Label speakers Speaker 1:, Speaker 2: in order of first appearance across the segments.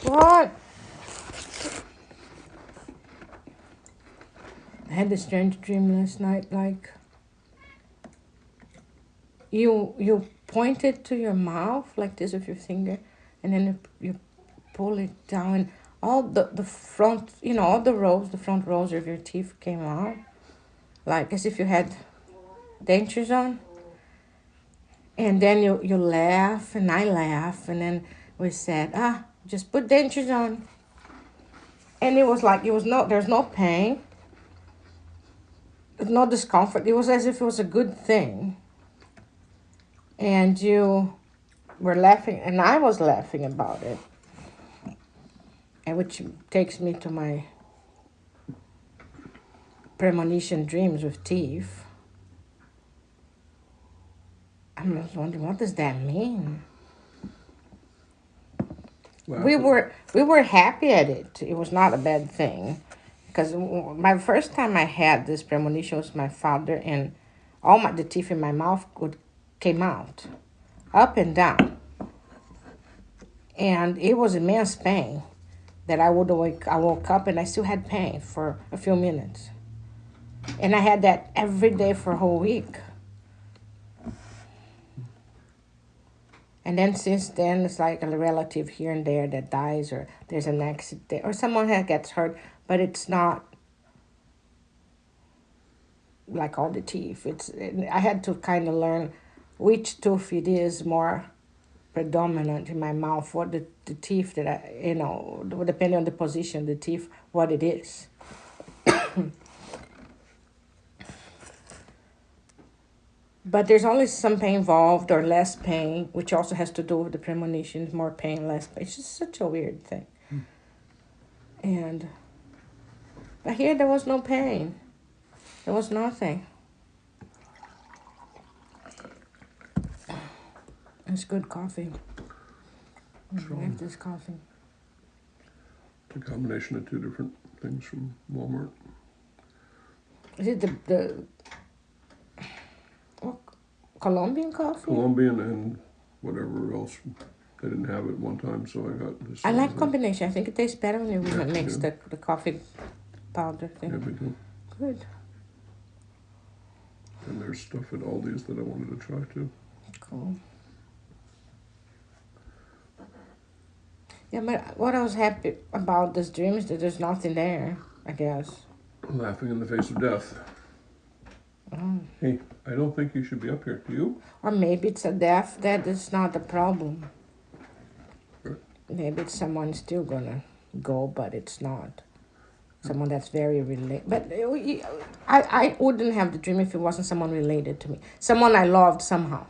Speaker 1: What? I had a strange dream last night, like you pointed to your mouth like this with your finger, and then you pull it down, and all the front, all the front rows of your teeth came out, like as if you had dentures on. And then you laugh, and I laugh, and then we said, just put dentures on. And it was like, there's no pain, no discomfort. It was as if it was a good thing. And you were laughing, and I was laughing about it. And which takes me to my premonition dreams with teeth. I'm just wondering, what does that mean? We were happy at it. It was not a bad thing, because my first time I had this premonition was my father, and all the teeth in my mouth came out, up and down, and it was immense pain. That I woke up and I still had pain for a few minutes, and I had that every day for a whole week. And then since then, it's like a relative here and there that dies, or there's an accident, or someone gets hurt, but it's not like all the teeth. I had to kind of learn which tooth it is more predominant in my mouth, what the teeth that depending on the position of the teeth, what it is. But there's always some pain involved, or less pain, which also has to do with the premonitions. More pain, less pain. It's just such a weird thing. But here there was no pain. There was nothing. It's good coffee. I like this coffee.
Speaker 2: It's a combination of two different things from Walmart.
Speaker 1: Is it the Colombian coffee?
Speaker 2: Colombian and whatever else. I didn't have it one time, so I got this.
Speaker 1: I like combination. I think it tastes better when you mix the coffee powder thing.
Speaker 2: Yeah, me too.
Speaker 1: Good.
Speaker 2: And there's stuff at Aldi's that I wanted to try too.
Speaker 1: Cool. Yeah, but what I was happy about this dream is that there's nothing there, I guess.
Speaker 2: Laughing in the face of death.
Speaker 1: Oh.
Speaker 2: Hey, I don't think you should be up here. Do you?
Speaker 1: Or maybe it's a death that is not the problem.
Speaker 2: Sure.
Speaker 1: Maybe it's someone still gonna go, but it's not. Someone that's very related. But I wouldn't have the dream if it wasn't someone related to me. Someone I loved somehow.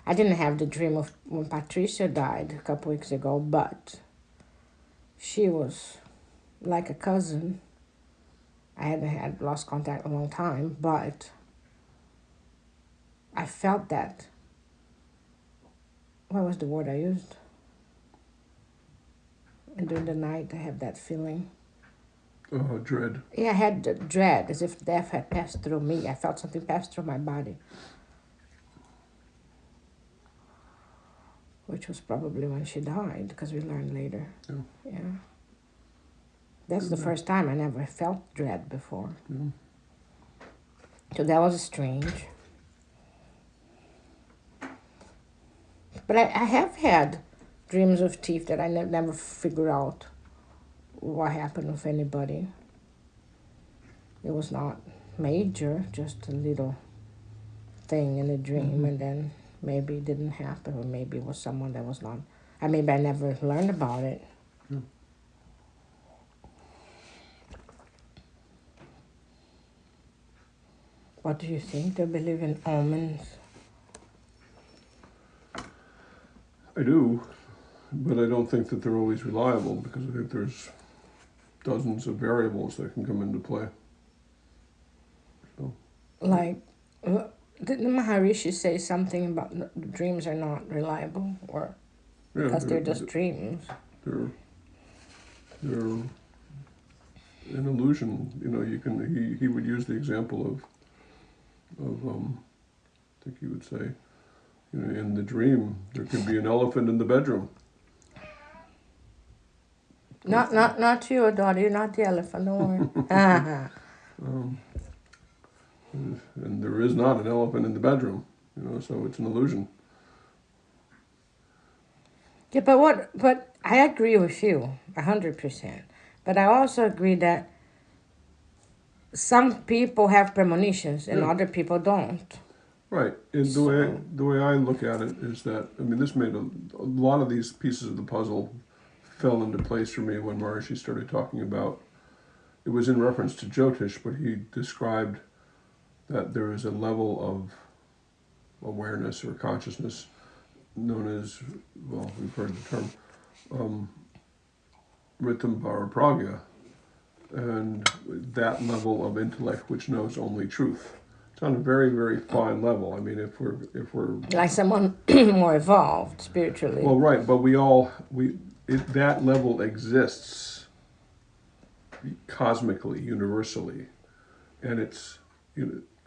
Speaker 1: I didn't have the dream of when Patricia died a couple weeks ago, but she was like a cousin. I had lost contact a long time, but I felt that. What was the word I used? And during the night, I have that feeling.
Speaker 2: Dread.
Speaker 1: Yeah, I had the dread, as if death had passed through me. I felt something pass through my body. Which was probably when she died, because we learned later. Yeah. That's the first time I never felt dread before.
Speaker 2: Yeah.
Speaker 1: So that was strange. But I have had dreams of teeth that I never figure out what happened with anybody. It was not major, just a little thing in a dream, and then maybe it didn't happen, or maybe it was someone that was not. Maybe I never learned about it.
Speaker 2: Yeah.
Speaker 1: What do you think? Do you believe in omens?
Speaker 2: I do, but I don't think that they're always reliable, because I think there's dozens of variables that can come into play. So.
Speaker 1: Like, didn't Maharishi say something about dreams are not reliable, or because they're just dreams?
Speaker 2: They're an illusion. You can. He would use the example of I think he would say, In the dream, there could be an elephant in the bedroom.
Speaker 1: Not you, daughter. You're not the elephant. Don't worry.
Speaker 2: Um, and there is not an elephant in the bedroom, so it's an illusion.
Speaker 1: Yeah, but I agree with you 100%. But I also agree that some people have premonitions and
Speaker 2: Yeah.
Speaker 1: other people don't.
Speaker 2: Right. And the way I look at it is that, this made a lot of these pieces of the puzzle fell into place for me when Maharishi started talking about, it was in reference to Jyotish, but he described that there is a level of awareness or consciousness known as, well, we've heard the term, Ritam Pragya, and that level of intellect which knows only truth. It's on a very, very fine level. If we're
Speaker 1: Like someone more evolved spiritually.
Speaker 2: well, right, but that level exists cosmically, universally, and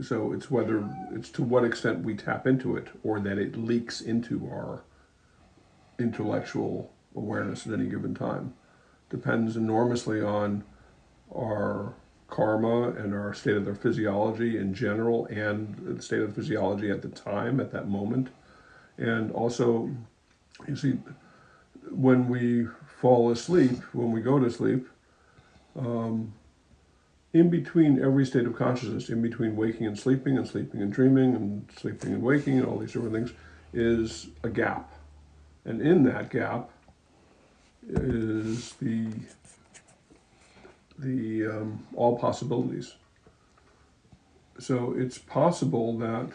Speaker 2: so it's whether it's to what extent we tap into it or that it leaks into our intellectual awareness at any given time. Depends enormously on our karma and our state of their physiology in general and the state of the physiology at the time, at that moment. And also, you see, when we fall asleep, when we go to sleep, in between every state of consciousness, in between waking and sleeping and dreaming and sleeping and waking and all these different things, is a gap. And in that gap is the all possibilities. So it's possible that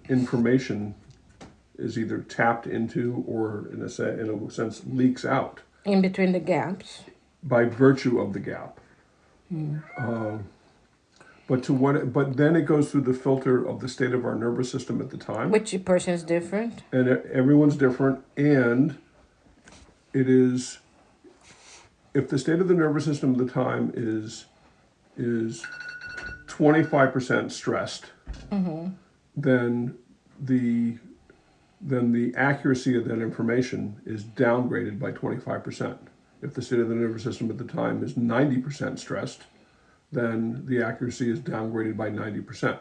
Speaker 2: information is either tapped into or in a sense leaks out
Speaker 1: In between the gaps.
Speaker 2: by virtue of the gap. But then it goes through the filter of the state of our nervous system at the time.
Speaker 1: Which person is different.
Speaker 2: And everyone's different, and it is, if the state of the nervous system at the time is 25% stressed, then the accuracy of that information is downgraded by 25%. If the state of the nervous system at the time is 90% stressed, then the accuracy is downgraded by 90%.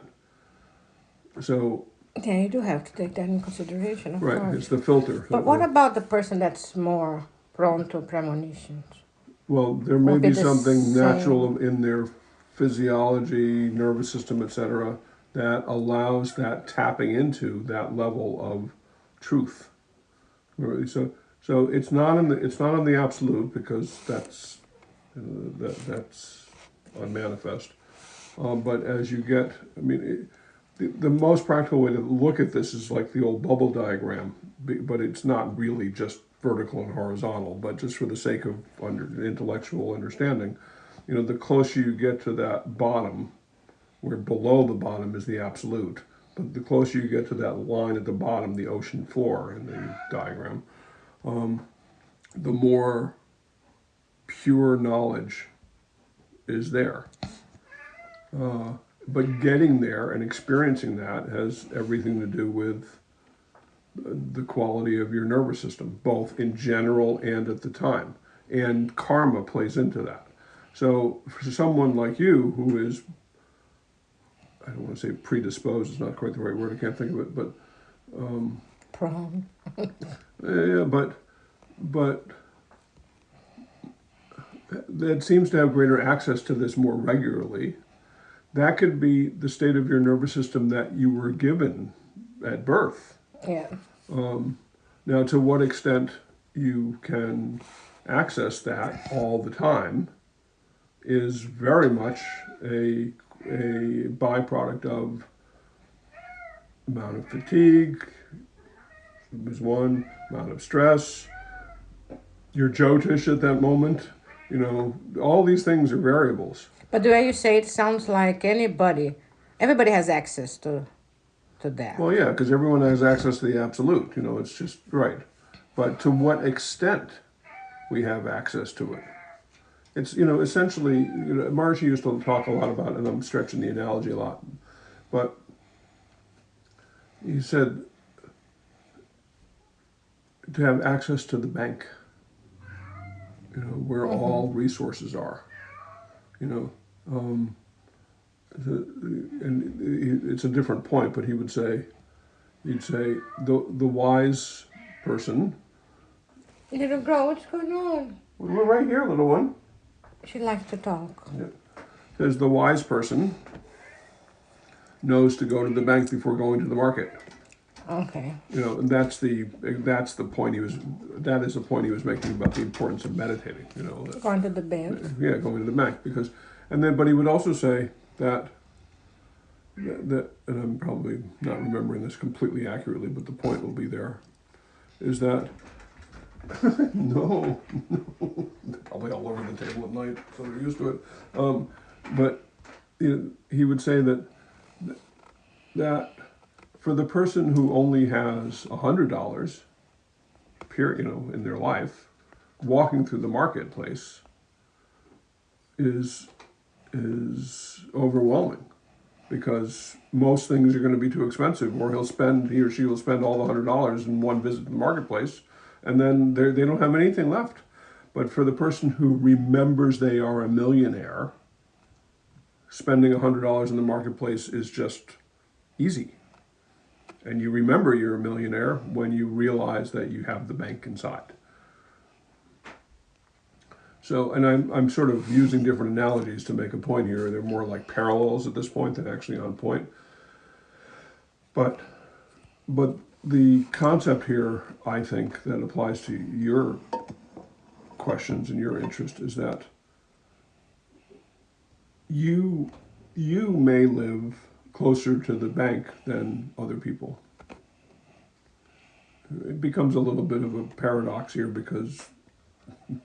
Speaker 2: So
Speaker 1: Yeah, you do have to take that in consideration, of
Speaker 2: right,
Speaker 1: course.
Speaker 2: it's the filter.
Speaker 1: But what about the person that's more prone to premonitions?
Speaker 2: Well, there may
Speaker 1: Would
Speaker 2: be
Speaker 1: be the
Speaker 2: something
Speaker 1: same.
Speaker 2: natural in their physiology, nervous system, etc., that allows that tapping into that level of truth. So it's not in the absolute, because that's that's unmanifest. But as you get, the most practical way to look at this is like the old bubble diagram, but it's not really just vertical and horizontal, but just for the sake of intellectual understanding, the closer you get to that bottom, where below the bottom is the absolute, but the closer you get to that line at the bottom, the ocean floor in the diagram, the more pure knowledge is there. But getting there and experiencing that has everything to do with the quality of your nervous system, both in general and at the time. And karma plays into that. So for someone like you who is, I don't want to say predisposed, it's not quite the right word, I can't think of it, but
Speaker 1: Prone.
Speaker 2: yeah, but that seems to have greater access to this more regularly. That could be the state of your nervous system that you were given at birth.
Speaker 1: Yeah.
Speaker 2: Now, to what extent you can access that all the time is very much a byproduct of amount of fatigue, was one, amount of stress, your Jyotish at that moment. All these things are variables.
Speaker 1: But the way you say it sounds like everybody has access to that.
Speaker 2: Well, yeah, because everyone has access to the absolute. It's just right. But to what extent we have access to it? It's, essentially, Maharishi used to talk a lot about, and I'm stretching the analogy a lot, but he said to have access to the bank, where all resources are, you know. And it's a different point, but he'd say the wise person.
Speaker 1: Little girl, what's going on?
Speaker 2: We're right here, little one.
Speaker 1: She likes to talk.
Speaker 2: Yeah. Says the wise person knows to go to the bank before going to the market.
Speaker 1: Okay.
Speaker 2: And that's the point that is the point he was making about the importance of meditating.
Speaker 1: Going to the bank.
Speaker 2: Yeah, going to the bank but he would also say that, and I'm probably not remembering this completely accurately, but the point will be there, is that no, they're probably all over the table at night, so they're used to it. But he would say that for the person who only has $100, in their life, walking through the marketplace is overwhelming, because most things are going to be too expensive, or he or she will spend all the $100 in one visit to the marketplace, and then they don't have anything left. But for the person who remembers they are a millionaire, spending $100 in the marketplace is just easy. And you remember you're a millionaire when you realize that you have the bank inside. So, and I'm sort of using different analogies to make a point here. They're more like parallels at this point than actually on point. But the concept here, I think, that applies to your questions and your interest is that you may live closer to the bank than other people. It becomes a little bit of a paradox here because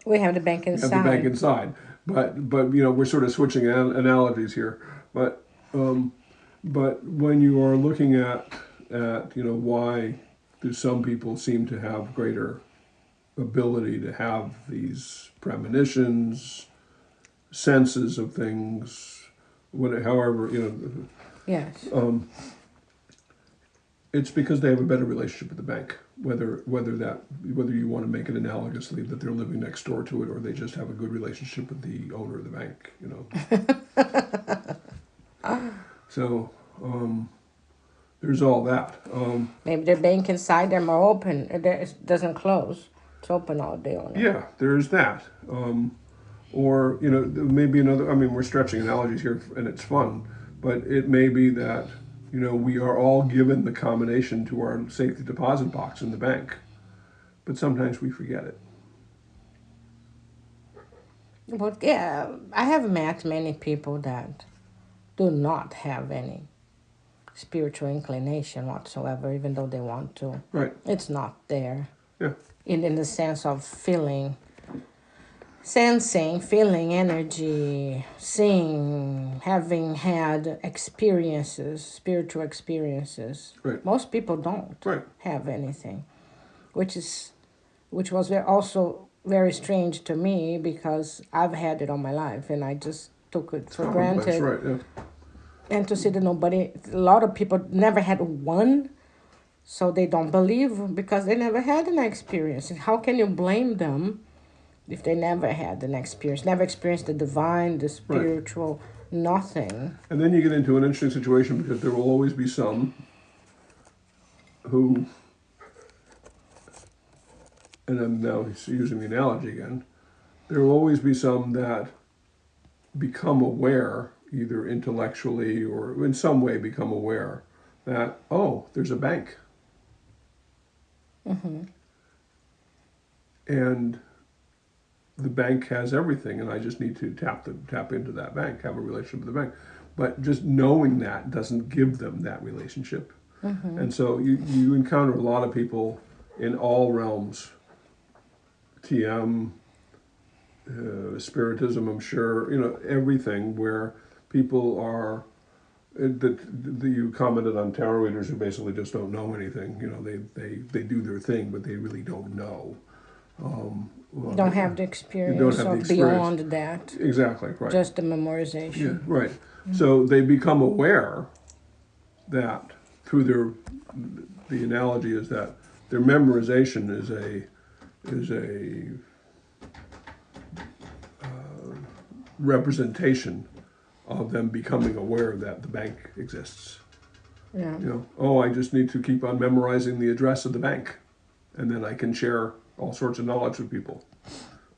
Speaker 1: we have the bank inside.
Speaker 2: Have the bank inside, but we're sort of switching analogies here. But when you are looking at why do some people seem to have greater ability to have these premonitions, senses of things, however.
Speaker 1: Yes.
Speaker 2: It's because they have a better relationship with the bank. Whether you want to make it analogously that they're living next door to it, or they just have a good relationship with the owner of the bank. So there's all that.
Speaker 1: Maybe the bank inside them are open. It doesn't close. It's open all day on it.
Speaker 2: Yeah, there's that. Or maybe another. I mean, we're stretching analogies here, and it's fun. But it may be that, we are all given the combination to our safety deposit box in the bank, but sometimes we forget it.
Speaker 1: But yeah, I have met many people that do not have any spiritual inclination whatsoever, even though they want to.
Speaker 2: Right.
Speaker 1: It's not there.
Speaker 2: Yeah.
Speaker 1: In the sense of sensing, feeling energy, seeing, having had experiences, spiritual experiences.
Speaker 2: Right.
Speaker 1: Most people don't have anything, which was also very strange to me because I've had it all my life and I just took it for granted.
Speaker 2: That's right, yeah.
Speaker 1: And to see that a lot of people never had one, so they don't believe because they never had an experience. And how can you blame them if they never had an experience, never experienced the divine, the spiritual, nothing?
Speaker 2: And then you get into an interesting situation because there will always be some who, and I'm now using the analogy again, there will always be some that become aware, either intellectually or in some way become aware that, oh, there's a bank.
Speaker 1: Mm-hmm.
Speaker 2: And the bank has everything, and I just need to tap into that bank, have a relationship with the bank. But just knowing that doesn't give them that relationship.
Speaker 1: Mm-hmm.
Speaker 2: And so you encounter a lot of people in all realms, TM, Spiritism, I'm sure, everything where people are, you commented on tarot readers who basically just don't know anything. They do their thing, but they really don't know.
Speaker 1: Don't have the experience beyond that.
Speaker 2: Exactly, right.
Speaker 1: Just the memorization.
Speaker 2: Yeah, right. Mm-hmm. So they become aware that through the analogy is that their memorization is a representation of them becoming aware that the bank exists.
Speaker 1: Yeah.
Speaker 2: You know, oh, I just need to keep on memorizing the address of the bank, and then I can share all sorts of knowledge with people.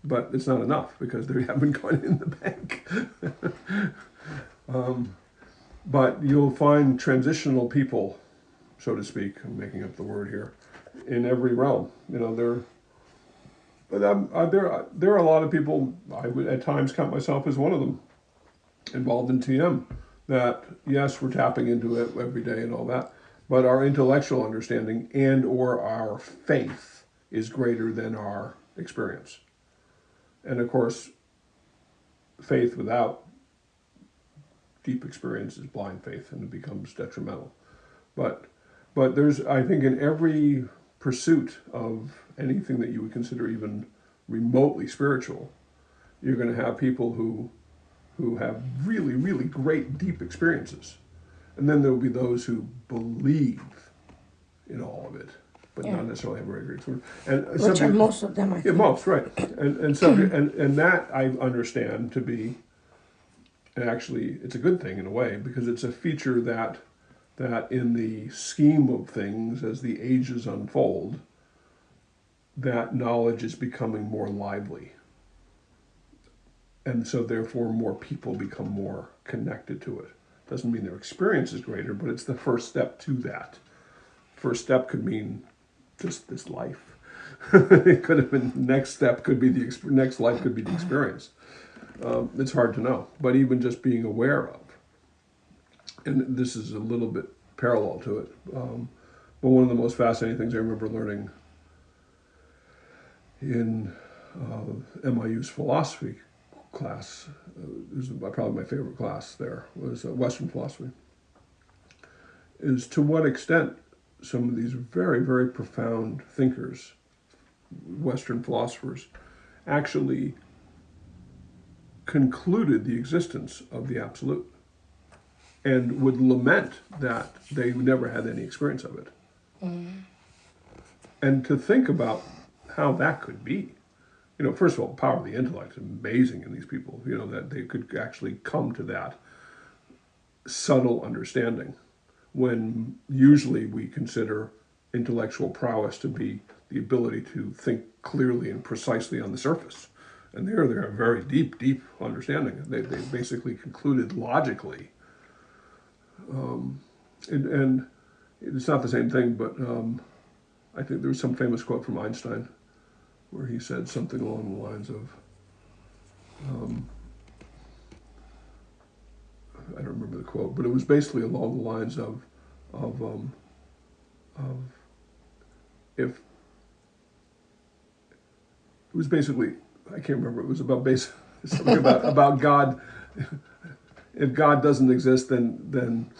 Speaker 2: But it's not enough because they haven't gone in the bank. But you'll find transitional people, so to speak, I'm making up the word here, in every realm. You know, there are a lot of people, I would at times count myself as one of them, involved in TM, that yes, we're tapping into it every day and all that, but our intellectual understanding and or our faith is greater than our experience. And of course, faith without deep experience is blind faith, and it becomes detrimental. But there's, I think, in every pursuit of anything that you would consider even remotely spiritual, you're going to have people who have really, really great deep experiences. And then there will be those who believe in all of it, but not necessarily have very great experience. And
Speaker 1: Which are most of them, I think.
Speaker 2: yeah, most, right. And that I understand to be, and actually it's a good thing in a way, because it's a feature that in the scheme of things, as the ages unfold, that knowledge is becoming more lively. And so therefore more people become more connected to it. Doesn't mean their experience is greater, but it's the first step to that. First step could mean just this life. It could have been, next step could be next life could be the experience. It's hard to know, but even just being aware of, and this is a little bit parallel to it, but one of the most fascinating things I remember learning in MIU's philosophy class, it was probably my favorite class there, was Western philosophy, is to what extent some of these very, very profound thinkers, Western philosophers, actually concluded the existence of the absolute and would lament that they never had any experience of it. And to think about how that could be. You know, first of all, the power of the intellect is amazing in these people, you know, that they could actually come to that subtle understanding, when usually we consider intellectual prowess to be the ability to think clearly and precisely on the surface. And they're a very deep, deep understanding. They basically concluded logically. And it's not the same thing, but I think there was some famous quote from Einstein where he said something along the lines of, I don't remember the quote, but it was basically along the lines of if it was basically, I can't remember, it was about something about God. If God doesn't exist, then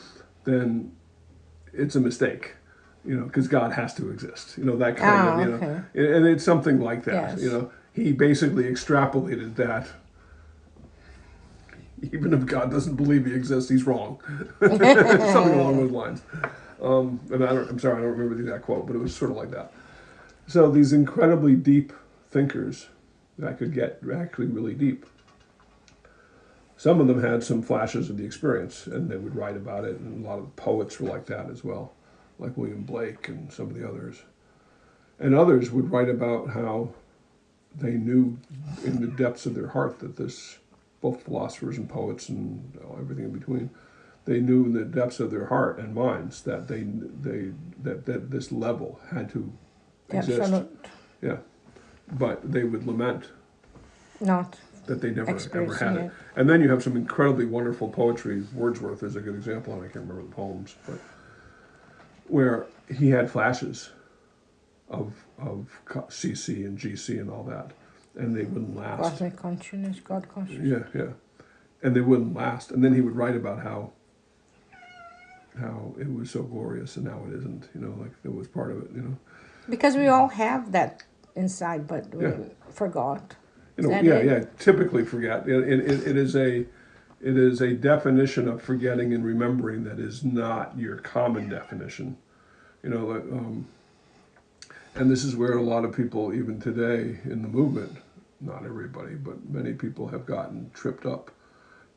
Speaker 2: it's a mistake, you know, because God has to exist, you know, that kind of, you know, and it's something like that,
Speaker 1: Yes.
Speaker 2: you know. He basically extrapolated that even if God doesn't believe he exists, he's wrong. Something along those lines. And I'm sorry, I don't remember the exact quote, but it was sort of like that. So these incredibly deep thinkers that could get actually really deep, some of them had some flashes of the experience, and they would write about it, and a lot of poets were like that as well, like William Blake and some of the others. And others would write about how they knew in the depths of their heart that this, both philosophers and poets and everything in between, they knew in the depths of their heart and minds that that this level had to exist.
Speaker 1: Absolute.
Speaker 2: Yeah, but they would lament
Speaker 1: Not
Speaker 2: that they never ever
Speaker 1: experiencing
Speaker 2: had it.
Speaker 1: it.
Speaker 2: And then you have some incredibly wonderful poetry. Wordsworth is a good example, and I can't remember the poems, but where he had flashes of CC and GC and all that, and they wouldn't last.
Speaker 1: cosmic consciousness, God consciousness.
Speaker 2: Yeah, and they wouldn't last. And then he would write about how it was so glorious, and now it isn't. You know, like it was part of it. You know,
Speaker 1: Because we all have that inside, but we
Speaker 2: Yeah.
Speaker 1: forgot.
Speaker 2: you know,
Speaker 1: Is that
Speaker 2: yeah,
Speaker 1: it?
Speaker 2: yeah. Typically forget. It is a definition of forgetting and remembering that is not your common definition. You know, and this is where a lot of people, even today in the movement, not everybody, but many people have gotten tripped up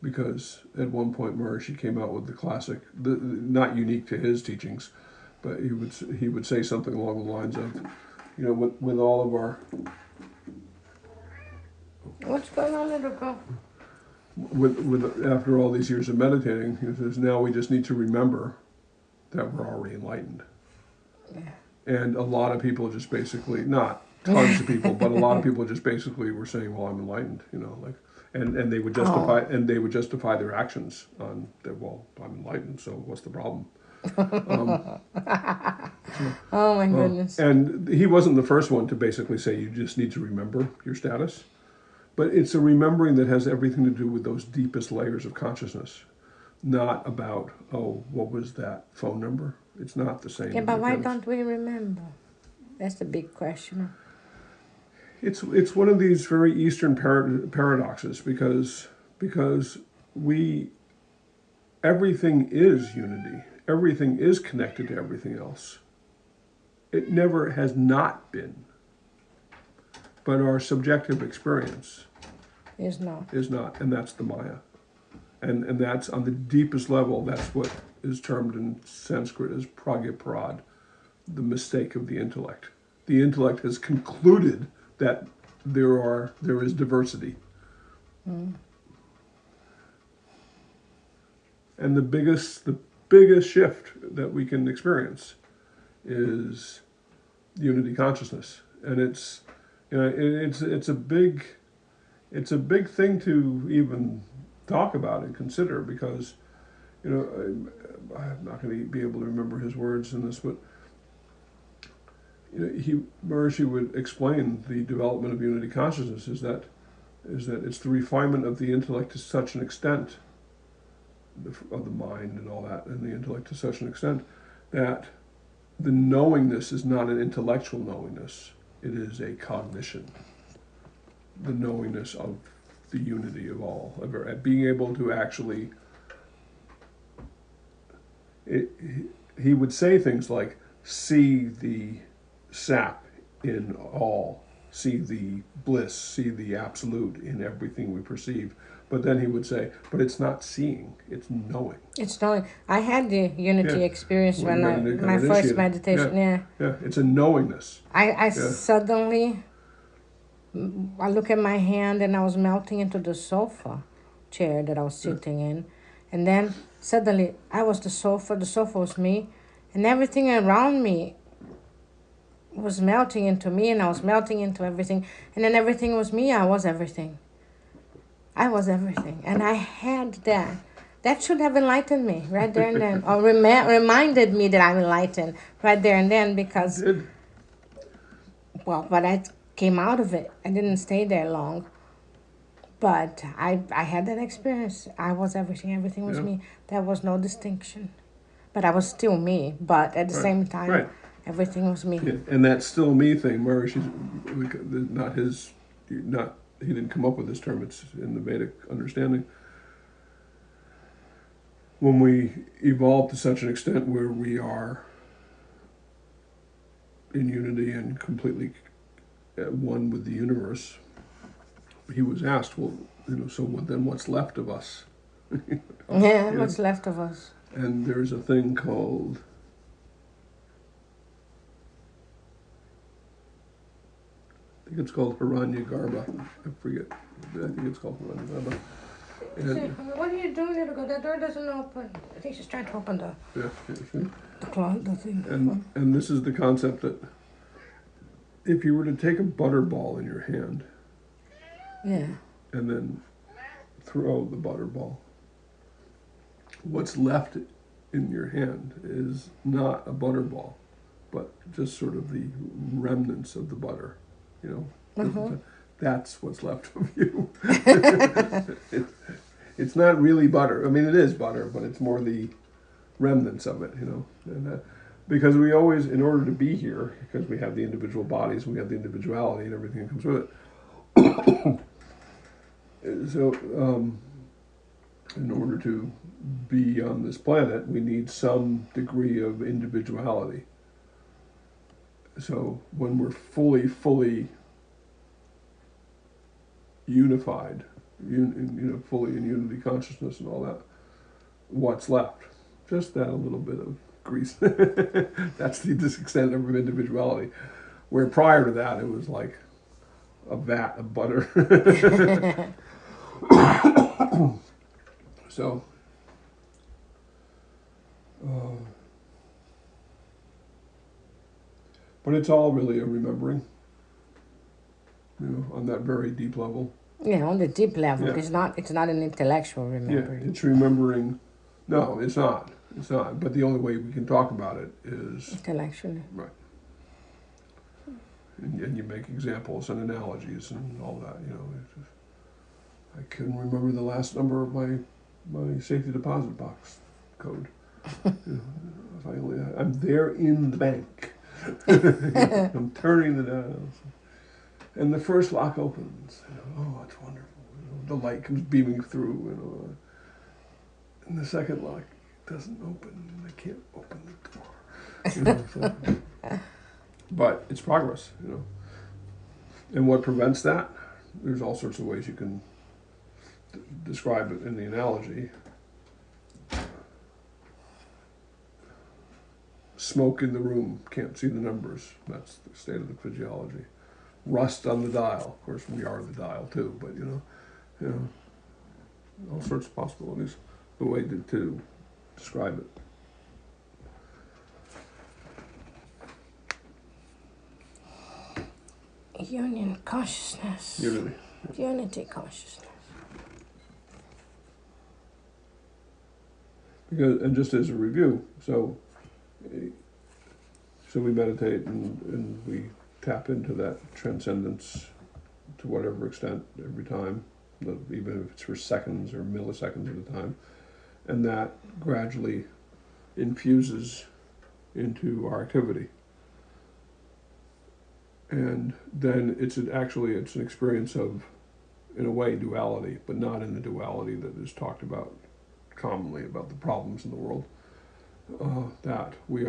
Speaker 2: because at one point Maharishi came out with the classic, not unique to his teachings, but he would say something along the lines of, you know, with all of our
Speaker 1: What's going on, little girl?
Speaker 2: with after all these years of meditating, he says now we just need to remember that we're already enlightened.
Speaker 1: Yeah.
Speaker 2: And a lot of people just basically, not tons of people, but a lot of people just basically were saying, "Well, I'm enlightened," you know, like, and they would justify their actions on that. Well, I'm enlightened, so what's the problem?
Speaker 1: Oh my goodness.
Speaker 2: And he wasn't the first one to basically say you just need to remember your status, but it's a remembering that has everything to do with those deepest layers of consciousness, not about, oh, what was that phone number? It's not the same.
Speaker 1: Yeah, but why don't we remember? That's the big question.
Speaker 2: It's one of these very Eastern paradoxes because everything is unity. Everything is connected to everything else. It never has not been. But our subjective experience
Speaker 1: Is not.
Speaker 2: And that's the Maya. And that's on the deepest level, that's what is termed in Sanskrit as pragyaprad, the mistake of the intellect. The intellect has concluded that there is diversity.
Speaker 1: Mm.
Speaker 2: And the biggest shift that we can experience is unity consciousness. And it's a big thing to even talk about and consider because, you know, I'm not going to be able to remember his words in this, but you know, Maharishi would explain the development of unity consciousness is that it's the refinement of the intellect to such an extent, of the mind and all that, and the intellect to such an extent that the knowingness is not an intellectual knowingness, it is a cognition. The knowingness of the unity of all, at being able to actually, he would say things like, see the sap in all, see the bliss, see the absolute in everything we perceive. But then he would say, but it's not seeing, it's knowing.
Speaker 1: It's knowing. I had the unity experience when my first meditation. Yeah,
Speaker 2: it's a knowingness.
Speaker 1: I suddenly, I look at my hand and I was melting into the sofa chair that I was sitting in. And then suddenly I was the sofa was me, and everything around me was melting into me, and I was melting into everything. And then everything was me, I was everything. I was everything. And I had that. That should have enlightened me right there and then, or reminded me that I'm enlightened right there and then because, well, but I came out of it. I didn't stay there long. But I had that experience. I was everything. Everything was me. There was no distinction. But I was still me. But at the same time, everything was me.
Speaker 2: Yeah. And that still me thing, Maharishi's he didn't come up with this term, it's in the Vedic understanding. When we evolve to such an extent where we are in unity and completely at one with the universe, he was asked, well, you know, so then what's left of us?
Speaker 1: What's left of us?
Speaker 2: And there's a thing called I think it's called Hiranyagarbha. I forget. I think it's called Hiranyagarbha.
Speaker 1: What are you doing, little girl? That door doesn't open. I think she's trying to open the thing.
Speaker 2: And this is the concept that if you were to take a butter ball in your hand, and then throw the butter ball, what's left in your hand is not a butter ball, but just sort of the remnants of the butter. You know, that's what's left of you. It's not really butter. I mean, it is butter, but it's more the remnants of it, you know. And because we always, in order to be here, because we have the individual bodies, we have the individuality and everything that comes with it. So, in order to be on this planet, we need some degree of individuality. So when we're fully unified, fully in unity consciousness and all that, what's left? Just that a little bit of grease. That's the extent of individuality. Where prior to that, it was like a vat of butter. So, but it's all really a remembering, on that very deep level.
Speaker 1: Yeah, on the deep level.
Speaker 2: Yeah.
Speaker 1: It's not an intellectual
Speaker 2: Yeah,
Speaker 1: remembering.
Speaker 2: it's remembering. No, it's not. It's not. But the only way we can talk about it is
Speaker 1: Intellectually.
Speaker 2: right. And you make examples and analogies and all that. It's just, I couldn't remember the last number of my safety deposit box code. If I only, I'm there in the bank. I'm turning the dials, and the first lock opens. Oh, it's wonderful. The light comes beaming through. And the second lock doesn't open. I can't open the door. So. But it's progress. And what prevents that? There's all sorts of ways you can describe it in the analogy. Smoke in the room, can't see the numbers. That's the state of the physiology. Rust on the dial. Of course, we are the dial too, but all sorts of possibilities. The way to describe
Speaker 1: it. Union consciousness.
Speaker 2: Unity.
Speaker 1: Unity consciousness.
Speaker 2: And just as a review, so we meditate and we tap into that transcendence to whatever extent every time, even if it's for seconds or milliseconds at a time, and that gradually infuses into our activity. And then it's an experience of, in a way, duality, but not in the duality that is talked about commonly about the problems in the world. That we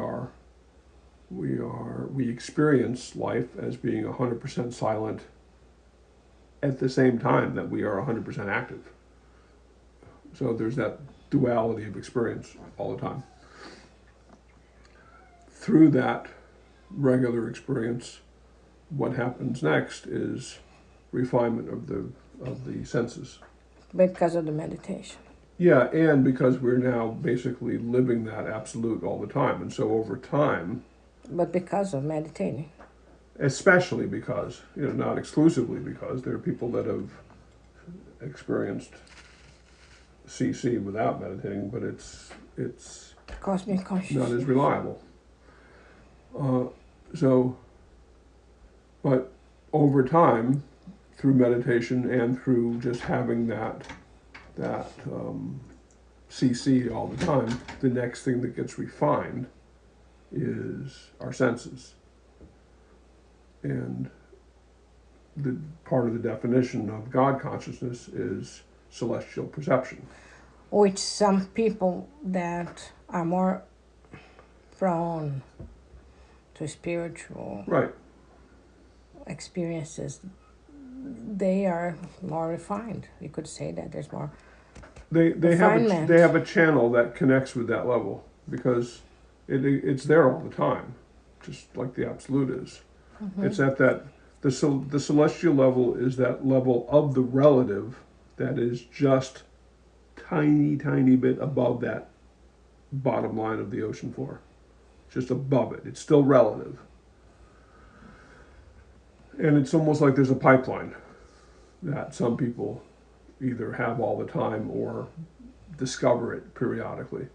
Speaker 2: experience life as being 100% silent at the same time that we are 100% active. So there's that duality of experience all the time. Through that regular experience, what happens next is refinement of the senses.
Speaker 1: Because of the meditation.
Speaker 2: Yeah, and because we're now basically living that absolute all the time. And so over time...
Speaker 1: But because of meditating.
Speaker 2: Especially because, not exclusively because, there are people that have experienced CC without meditating, but it's
Speaker 1: cosmic consciousness.
Speaker 2: not as reliable. But over time, through meditation and through just having that CC all the time, the next thing that gets refined is our senses. And the part of the definition of God consciousness is celestial perception.
Speaker 1: Which some people that are more prone to spiritual experiences, they are more refined. You could say that there's more
Speaker 2: They have a channel that connects with that level because it's there all the time, just like the absolute is. Mm-hmm. It's at that the celestial level is that level of the relative that is just tiny bit above that bottom line of the ocean floor, just above it. It's still relative, and it's almost like there's a pipeline that some people either have all the time or discover it periodically.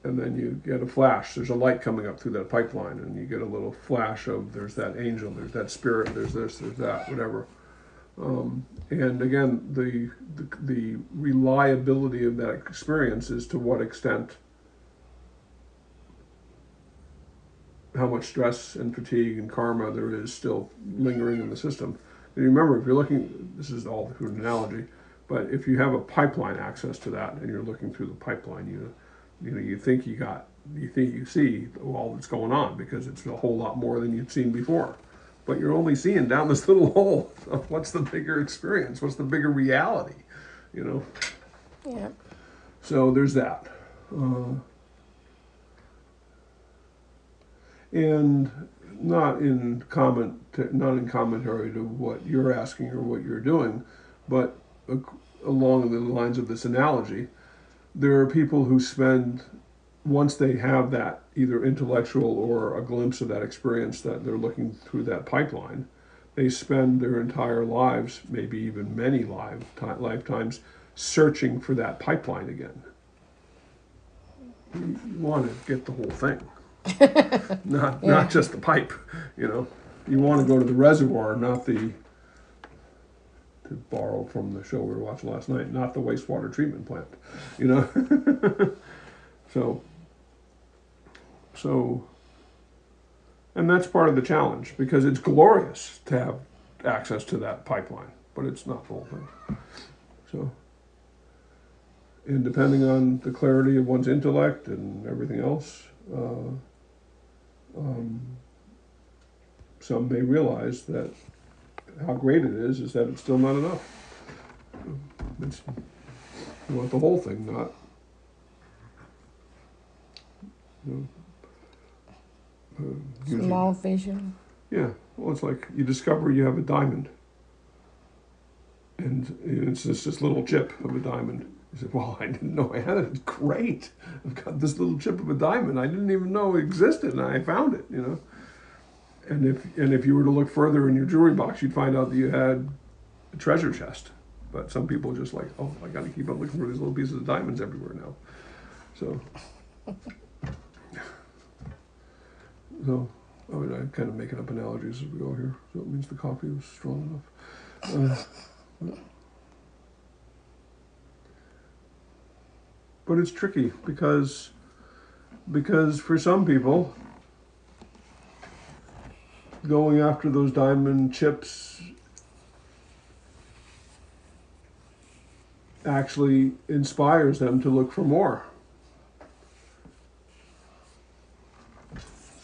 Speaker 2: And then you get a flash. There's a light coming up through that pipeline, and you get a little flash of there's that angel, there's that spirit, there's this, there's that, whatever. And again, the reliability of that experience is to what extent, how much stress and fatigue and karma there is still lingering in the system. And remember, if you're looking, this is all through an analogy, but if you have a pipeline access to that and you're looking through the pipeline, you think you got you think you see all that's going on because it's a whole lot more than you'd seen before. But you're only seeing down this little hole. So what's the bigger experience? What's the bigger reality? You know.
Speaker 1: Yeah.
Speaker 2: So there's that. And not in commentary to what you're asking or what you're doing, but along the lines of this analogy, there are people who spend, once they have that either intellectual or a glimpse of that experience that they're looking through that pipeline, they spend their entire lives, maybe even many lifetimes, searching for that pipeline again. You want to get the whole thing. Not just the pipe, you know. You want to go to the reservoir, not the, to borrow from the show we were watching last night, not the wastewater treatment plant, you know. so, and that's part of the challenge because it's glorious to have access to that pipeline, but it's not the whole thing. So, and depending on the clarity of one's intellect and everything else, some may realize that how great it is that it's still not enough. You want the whole thing, not, you know,
Speaker 1: Small vision.
Speaker 2: Yeah, well, it's like you discover you have a diamond, and it's just this little chip of a diamond. You said, "Well, I didn't know I had it. It's great. I've got this little chip of a diamond. I didn't even know it existed, and I found it." You know. And if you were to look further in your jewelry box, you'd find out that you had a treasure chest. But some people are just like, oh, I got to keep on looking for these little pieces of diamonds everywhere now. So I mean, I'm kind of making up analogies as we go here. So it means the coffee was strong enough. But it's tricky because for some people, going after those diamond chips actually inspires them to look for more.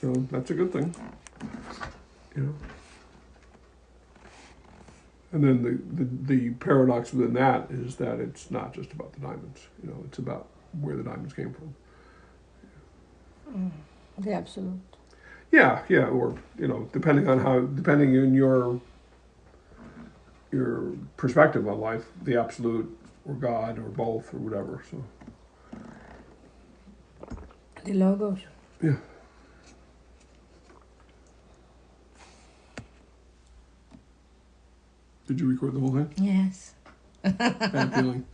Speaker 2: So that's a good thing, you know. And then the paradox within that is that it's not just about the diamonds, you know, it's about where the diamonds came from.
Speaker 1: The absolute.
Speaker 2: Yeah, or you know, depending on your perspective on life, the absolute or God or both or whatever. So
Speaker 1: The logos.
Speaker 2: yeah. Did you record the whole thing?
Speaker 1: Yes.
Speaker 2: Bad feeling.